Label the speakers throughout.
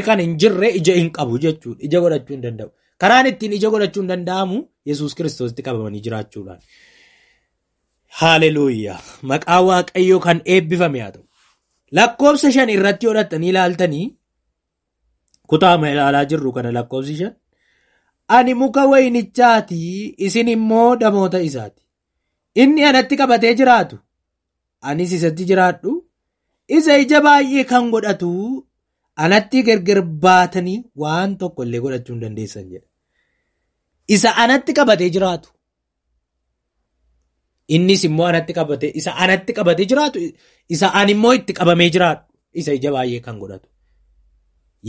Speaker 1: kan hin jirre ija hin qabu jechuudha. Ija godhachuu hin danda'u. Karaan ittiin ija godhachuu hin danda'amu Yesuus Kiristoositti qabamanii jiraachuudhaan. Haaleluyyaa. Maqaa Waaqayyoo kan eebbifame haa ta'u. Lakkoofsa 5 irratti godhatanii ilaaltanii kutaama ilaalaa jirru kana lakkoofsi 5. Ani muka wayinichaati isin immoo damoota isaati. Inni anatti qabatee jiraatu. Anis isatti jiraadhu. Isa ija baay'ee kan godhatu anatti gargar baatanii waan tokko illee godhachuu hin dandeessan jedha. Isa anatti qabatee jiraatu. Innis immoo anatti qabatee isa anatti qabatee jiraatu isa ani immoo itti qabamee jiraadhu. Isa ija baay'ee kan godhatu.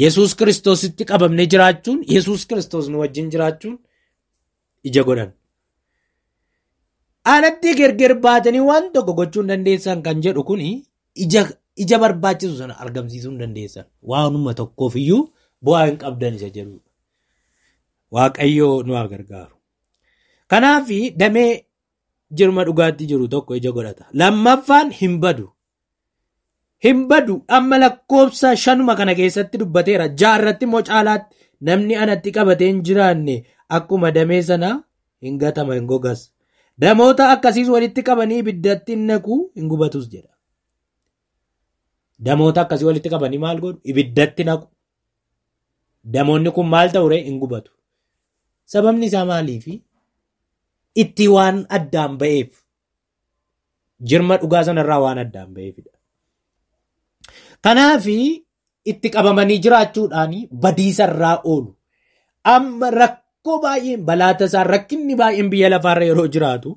Speaker 1: Yesuus Kiristoositti qabamnee jiraachuun Yesuus Kiristoos nu wajjin jiraachuun ija godhan. Anatti gargar baatanii waan tokko gochuu hin dandeessan kan jedhu kuni ija barbaachisu sana argamsiisuu hin dandeessan. Waanuma tokkoof iyyuu bu'aa hin qabdan isa jedhudha. Waaqayyoo nu haa gargaaru. Kanaaf damee jirma dhugaatti jiru tokko ija godhata. Lammaffaan hin badu. Hin badu amma lakkoofsa 5 kana keessatti dubbateera. 6 irratti immoo caalaatti namni anatti qabatee hin jiraanne akkuma damee sana hin gatama hin gogas. Damoota akkasiis walitti qabanii ibiddatti hin naqu hin gubatus jedha. Damoota akkasii walitti qabanii maal godhu? Ibiddatti naqu. Damoonni kun maal ta'ure hin gubatu. Sababni isaa maaliifi? Itti waan addaan ba'eef. Jirma dhugaa sanarraa waan addaan ba'eefidha. Kanaaf itti qabamanii jiraachuudhaan badiisarraa oolu. Amma rakkoo baay'een balaatasaan rakkinni baay'een biyya lafaarra yeroo jiraatu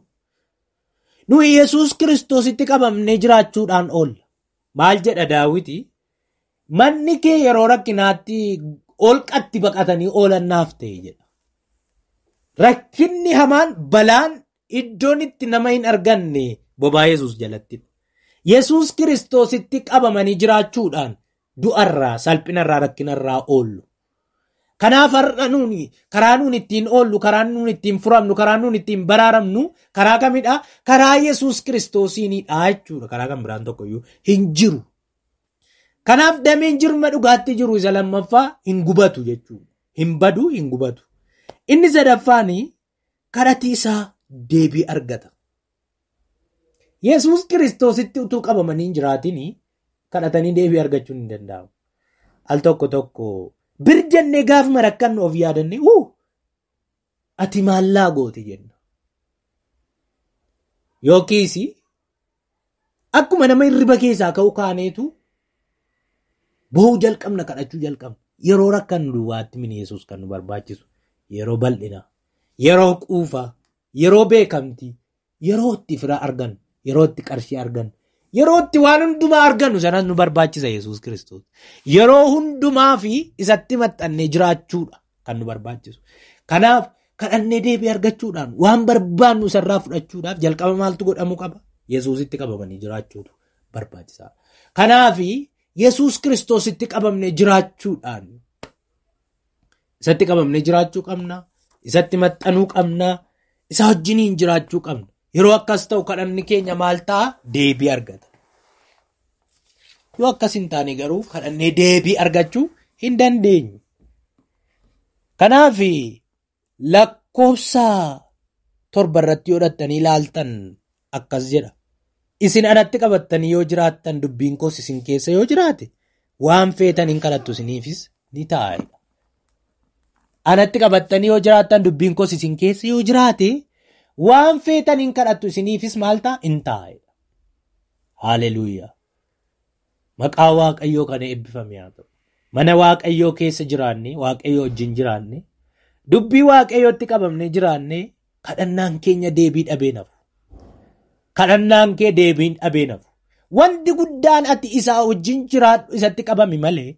Speaker 1: nuyi Yesuus Kiristoositti qabamnee jiraachuudhaan oolla. Maal jedha Daawiti? Manni kee yeroo rakkinaatti olqatti baqatanii oolannaaf ta'e jedha. Rakkinni hamaan balaan iddoon itti nama hin arganne bobaa Yesuus jalatti. Yesuus Kiristoositti qabamanii jiraachuudhaan du'arraa, salphinarraa, rakkinarraa oollu. Kanaaf har'a nuuni karaa nuun ittiin oollu, karaa nuun ittiin furamnu, karaa nuun ittiin baraaramnu, karaa kamidha? Karaa Yesuus Kiristoosiinidha jechuudha. Karaa kan biraan tokkoyyuu hin jiru. Kanaaf dameen jirma dhugaatti jiru isa lammaffaa hin gubatu jechuudha. Hin badu, hin gubatu. Inni sadaffaan kadhatii isaa deebii argata. Yesuus Kiristoositti utuu qabamanii hin jiraatin kadhatanii deebii argachuun hin danda'amu. Al tokko birjannee gaafuma rakkannu of yaadanne ati maallaa gooti jenna. Yookiis akkuma nama hirriba keessaa ka'u kaaneetu boo'uu jalqabna, kadhachuu jalqabna. Yeroo rakkannu duwwaatti mini Yesuus kan nu barbaachisu. Yeroo bal'ina, yeroo quufa, yeroo beekamti, yeroo itti fira argannu, yeroo itti qarshii argannu, yeroo itti waan hundumaa argannu sanas nu barbaachisa Yesuus Kiristoos. Yeroo hundumaa fi isatti maxxannee jiraachuudha kan nu barbaachisu. Kanaaf kadhannee deebii argachuudhaan waan barbaannu isarraa fudhachuudhaaf jalqaba maaltu godhamuu qaba? Yesuusitti qabamanii jiraachuutu barbaachisaa. Kanaaf Yesuus Kiristoositti qabamnee jiraachuudhaan isatti qabamnee jiraachuu qabna, isatti maxxanuu qabna, isa wajjiniin jiraachuu qabna. Yeroo akkas ta'u kadhanni keenya maal ta'a? Deebii argata. Yoo akkas hin taane garuu kadhannee deebii argachuu hin dandeenyu. Kanaaf lakkoofsa 7 irratti yoo dhattanii ilaaltan akkas jedha. Isin anatti qabattanii yoo jiraattan dubbiin koos isin keessa yoo jiraate waan feetan hin kadhattu isiniifis ni ta'a. Anatti qabattanii yoo jiraattan dubbiin koos isin keessa yoo jiraate waan feetan hin kadhattu isiniifis maal ta'a? Hin ta'a. Haaleluyyaa. Maqaa Waaqayyoo kana eebbifame haa ta'u. Mana Waaqayyoo keessa jiraanne, Waaqayyoo wajjin jiraanne, dubbii Waaqayyootti qabamne jiraanne, kadhannaan keenya deebii dhabee nafu. Kadhannaan kee deebiin dhabee nafu. Wanti guddaan ati isaa wajjin jiraadhu isatti qabami malee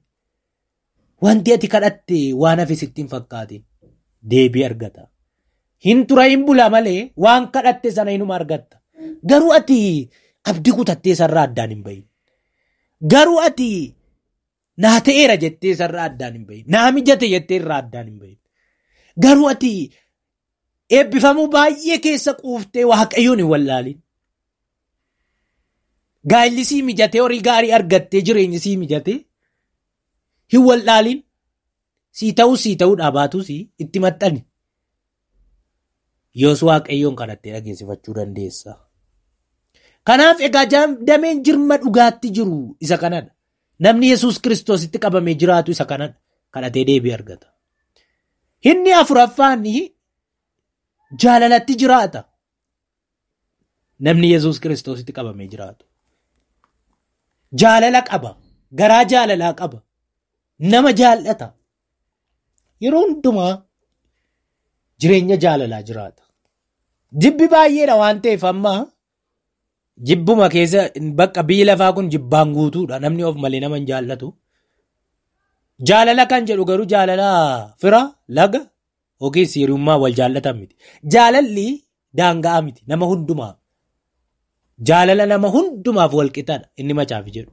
Speaker 1: wanti ati kadhatte waan hafe sitti hin fakkaatin deebii argata. Hin tura hin bula malee waan kadhatte sana inuma argatta. Garuu ati abdii kutattee sarraa addaan hin bahin. Garuu ati naa ta'eera jettee sarraa addaan hin bahin. Naa mijate jettee irraa addaan hin bahin. Garuu ati eebbifamuu baay'ee keessa quuftee Waaqayyoon hin wallaalin. Gaa'illi sii mijatee horii gaarii argattee jireenyi sii mijatee hin wallaalin. Sii ta'uu dhaabaatus itti maxxani. Yoos waaqayyoon kadhattee dhageessifachuu dandeessa. Kanaaf egaa dameen jirma dhugaatti jiru isa kanadha. Namni Yesuus Kiristoositti qabamee jiraatu isa kanadha. Kadhatee deebii argata. Inni afuraffaan jaalalatti jiraata. Namni Yesuus Kiristoositti qabamee jiraatu. Jaalala qaba. Garaa jaalalaa qaba. Nama jaallata. Yeroo hundumaa jireenya jaalalaa jiraata. Jibbi baay'eedha waan ta'eef amma jibbuma keessa bakka biyyi lafaa kun jibbaan guutuudha. Namni of malee nama hin jaallatu. Jaalala kan jedhu garuu jaalala fira, laga yookiin hiriyummaa wal jaallatan miti. Jaalalli daangaa miti nama hundumaa. Jaalala nama hundumaaf wal qixaadha inni macaafi jedhu.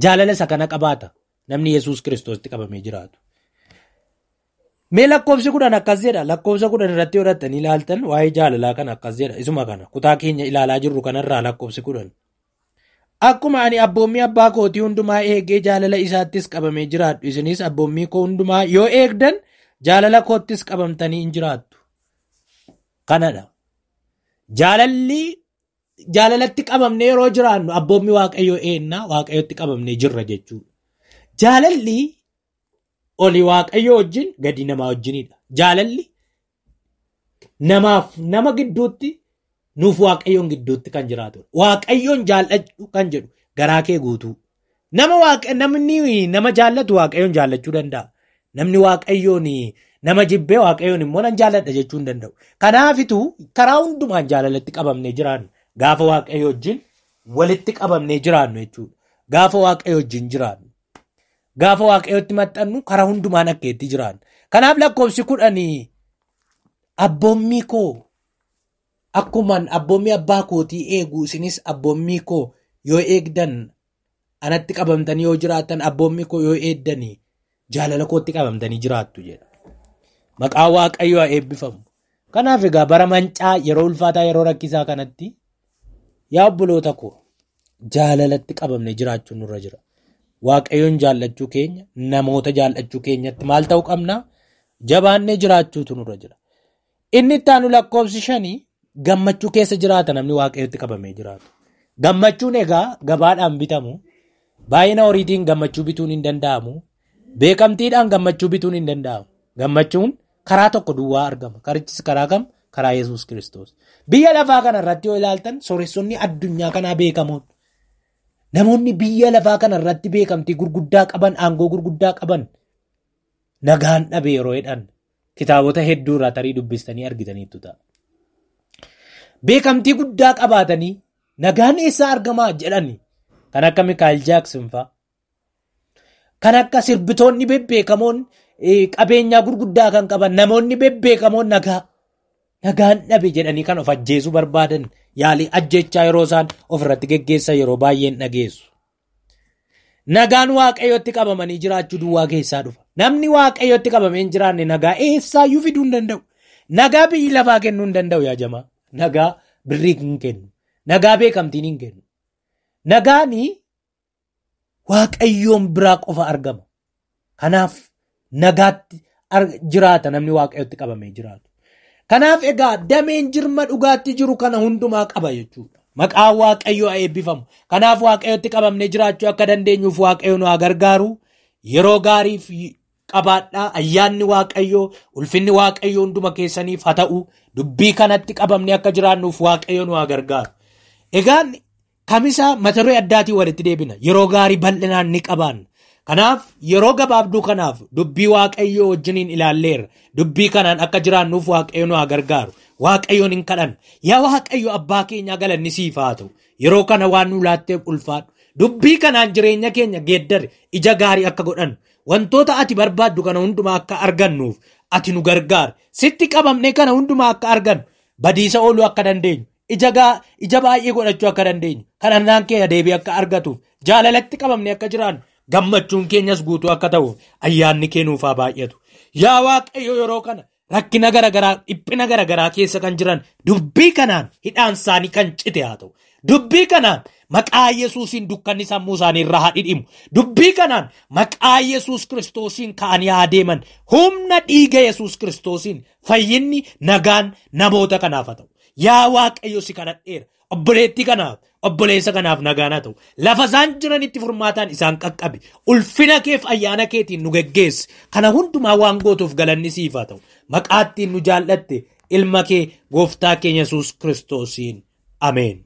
Speaker 1: Jaalala isa kana qabaata namni Yesuus Kiristoositti qabamee jiraatu. Mee lakkoofsi 10 akkas jedha. Lakkoofsa 10 irratti hodhattanii ilaaltan waa'ee jaalalaa kana akkas jedha. Isuma kana kutaa keenya ilaalaa jirru kanarraa lakkoofsi 10. Akkuma ani abboommii abbaa kootii hundumaa eegee jaalala isaattis qabamee jiraadhu. Isinis abboommii koo hundumaa yoo eegdan jaalala koottis qabamtanii hin jiraattu. Kanadha. Jaalalatti qabamnee yeroo jiraannu abboommii waaqayyoo eennaa waaqayyotti qabamnee jirra jechuudha. Jaalalli oli waaqayyoo wajjin gadi namaa wajjinidha. Jaalalli namaaf nama gidduutti nuuf waaqayyoon gidduutti kan jiraatudha. Waaqayyoon jaallachuu kan jedhu garaa kee guutuu. Namni nama jaallatu waaqayyoon jaallachuu danda'a. Namni waaqayyoon nama jibbee waaqayyoon immoo nan jaalladha jechuu hin danda'u. Kanaafituu karaa hundumaan jaalalatti qabamnee jiraannu. Gaafa waaqayyo wajjin walitti qabamnee jiraannu jechuudha. Gaafa waaqayyo wajjin jiraannu. Gaafa waaqayyotti maxxannu karaa hundumaan akka itti jiraannu. Kanaaf lakkoofsi 10 abboommii koo akkuman abboommii abbaa kootii eegu isinis abboommii koo yoo eegdan anatti qabamtanii yoo jiraattan abboommii koo yoo eegdanii jaalala kootti qabamtanii jiraattu jedha. Maqaa waaqayyoo haa eebbifamu. Kanaaf egaa bara mancaa yeroo ulfaataa yeroo rakkisaa kanatti yaa obboloota koo jaalalatti qabamne jiraachuun nurra jira. Waaqayyoon jaallachuu keenya namoota jaallachuu keenyatti maal ta'uu qabna? Jabaannee jiraachuutu nurra jira. Inni itti aanu lakkoofsi 5 gammachuu keessa jiraata namni waaqayyotti qabamee jiraatu. Gammachuun egaa gabaadhaan bitamu. Baay'ina horiitiin gammachuu bituun hin danda'amu. Beekamtiidhaan gammachuu bituun hin danda'amu. Gammachuun karaa tokko duwwaa argama. Karichis karaa kam? Karaa Yesuus Kiristoos. Biyya lafaa kana irratti yoo ilaaltan sooressonni addunyaa kanaa beekamoon. Namoonni biyya lafaa kana irratti beekamtii gurguddaa qaban, aangoo gurguddaa qaban nagaan dhabe yeroo jedhan kitaabota hedduu irraa tarii dubbistanii argitaniitu ta'a. Beekamtii guddaa qabaatanii nagaan eessaa argamaa jedhani kan akka Mikaayil Jaakson fa'a. Kan akka sirbitoonni bebbeekamoon qabeenyaa gurguddaa kan qaban namoonni bebbeekamoon nagaan dhabe jedhanii kan of ajjeesuu barbaadan yaalii ajjechaa yeroo isaan ofirratti geggeessan yeroo baay'een dhageessu. Nagaan waaqayyotti qabamanii jiraachuu duwwaa keessaa dhufa. Namni waaqayyotti qabamee hin jiraanne nagaa eessaayyuu fiduu hin danda'u. Nagaa biyyi lafaa kennuu hin danda'u yaa jamaa. Nagaa birrii hin kennu. Nagaa beekamtiin hin kennu. Nagaani waaqayyoon biraa qofa argama. Kanaaf nagaatti jiraata namni waaqayyotti qabamee jiraatu. Kanaaf egaa dameen jirma dhugaatti jiru kana hundumaa qaba jechuudha. Maqaan waaqayyoo haa eebbifamu. Kanaaf waaqayyotti qabamnee jiraachuu akka dandeenyuuf waaqayyo nu haa gargaaru. Yeroo gaariif qabaadhaa. Ayyaanni waaqayyoo, ulfinni waaqayyoo hunduma keessaniif haa ta'u. Dubbii kanatti qabamnee akka jiraannuuf waaqayyo nu haa gargaaru. Egaan kamisa mata duree addaatiin walitti deebina. Yeroo gaarii bal'inaan ni qabaanna. Kanaaf yeroo gabaabduu kanaaf dubbii waaqayyoo wajjiniin ilaalleerra. Dubbii kanaan akka jiraannuuf waaqayyo nu haa gargaaru. Waaqayyoon hin kadhanna. Yaa waaqayyo abbaa keenyaa galanni siif haa ta'u. Yeroo kana waan nu laatteef ulfaadhu. Dubbii kanaan jireenya keenya geeddare ija gaarii akka godhannu. Wantoota ati barbaaddu kana hundumaa akka argannuuf ati nu gargaari. Sitti qabamnee kana hundumaa akka argannu. Badiisa ooluu akka dandeenyu. Ija baay'ee godhachuu akka dandeenyu. Kadhannaan keenya deebii akka argatuuf. Jaalalatti qabamnee akka jiraannu. Gammachuun keenyas guutuu akka ta'u ayyaanni kennuuf haa baay'atu. Yaa waaqayyo yeroo kana rakkina garagaraa dhiphina garagaraa keessa kan jiran dubbii kanaan hidhaan isaanii kan cite haa ta'u. Dubbii kanaan maqaa Yesuusiin dukkanni sammuu isaanii irraa haa dhidhimu. Dubbii kanaan maqaa Yesuus Kiristoosiin ka'anii haa deeman. Humna dhiiga Yesuus Kiristoosiin fayyinni nagaan namoota kanaaf haa ta'u. Yaa Waaqayyo si kadhadheera. Obboleettii kanaaf, obboleessa kanaaf nagaan haa ta'u. Lafa isaan jiranitti furmaataan isaan qaqqabi. Ulfina keef ayyaana keetiin nu geggeessi. Kana hundumaa waan gootuuf galanni siif haa ta'u. Maqaattiin nu jaallatte ilma kee gooftaa keenya Yesuus Kiristoosiin. Ameen.